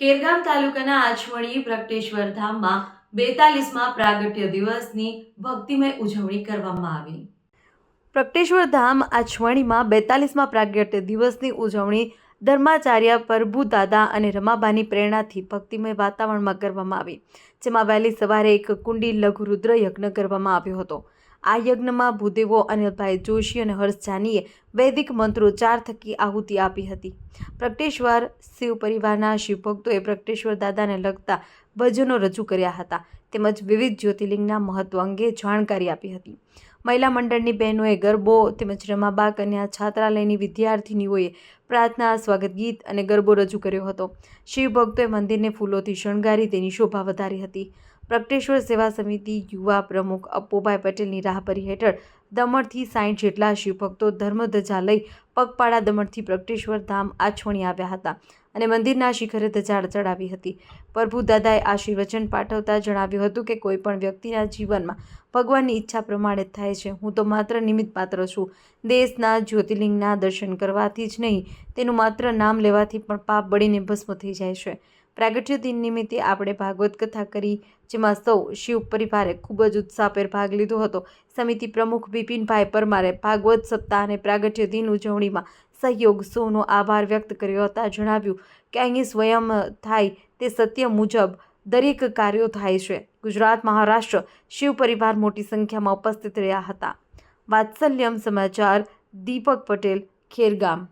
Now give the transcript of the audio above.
ખેરગામ તાલુકાના આચમણી પ્રગટેશ્વર ધામમાં 42માં પ્રાગટ્ય દિવસની ભક્તિમય ઉજવણી કરવામાં આવી। પ્રગટેશ્વર ધામ આચમણીમાં 42માં પ્રાગટ્ય દિવસની ઉજવણી ધર્માચાર્ય પ્રભુદાદા અને રમાબાની પ્રેરણાથી ભક્તિમય વાતાવરણમાં કરવામાં આવી, જેમાં વહેલી સવારે એક કુંડી લઘુ રુદ્ર યજ્ઞ કરવામાં આવ્યો હતો। આ યજ્ઞમાં ભૂદેવો અનિલભાઈ જોશી અને હર્ષ જાનીએ વૈદિક મંત્રોચ્ચાર થકી આહુતિ આપી હતી। પ્રગટેશ્વર શિવ પરિવારના શિવભક્તોએ પ્રગટેશ્વર દાદાને લગતા ભજનો રજૂ કર્યા હતા, તેમજ વિવિધ જ્યોતિર્લિંગના મહત્વ અંગે જાણકારી આપી હતી। મહિલા મંડળની બહેનોએ ગરબો તેમજ રમાબા કન્યા છાત્રાલયની વિદ્યાર્થિનીઓએ પ્રાર્થના, સ્વાગત ગીત અને ગરબો રજૂ કર્યો હતો। શિવભક્તોએ મંદિરને ફૂલોથી શણગારી તેની શોભા વધારી હતી। પ્રગટેશ્વર સેવા સમિતિ યુવા પ્રમુખ અપ્પુભાઈ પટેલની રાહબરી હેઠળ દમણથી 60 જેટલા શિવભક્તો ધર્મધજા લઈ પગપાળા દમણથી પ્રગટેશ્વર ધામ આચમણી આવ્યા હતા અને મંદિરના શિખરે ધજા ચડાવી હતી। પ્રભુદાદાએ આશીર્વચન પાઠવતા જણાવ્યું હતું કે કોઈ પણ વ્યક્તિના જીવનમાં ભગવાનની ઈચ્છા પ્રમાણે થાય છે। હું તો માત્ર નિમિત્ત માત્ર છું। દેશના જ્યોતિર્લિંગના દર્શન કરવાથી જ નહીં, તેનું માત્ર નામ લેવાથી પણ પાપ બળીને ભસ્મ થઈ જાય છે। પ્રાગટ્ય દિન નિમિત્તે આપણે ભાગવત કથા કરી, જેમાં સૌ શિવ પરિવારે ખૂબ જ ઉત્સાહભેર ભાગ લીધો હતો। સમિતિ પ્રમુખ બિપિનભાઈ પરમારે ભાગવત સપ્તાહ અને પ્રાગટ્ય દિન ઉજવણીમાં સહયોગ સૌનો આભાર વ્યક્ત કર્યો હતા। જણાવ્યું કે અહીં સ્વયં થાય તે સત્ય મુજબ દરેક કાર્યો થાય છે। ગુજરાત, મહારાષ્ટ્ર શિવ પરિવાર મોટી સંખ્યામાં ઉપસ્થિત રહ્યા હતા। વાત્સલ્યમ સમાચાર, દીપક પટેલ, ખેરગામ।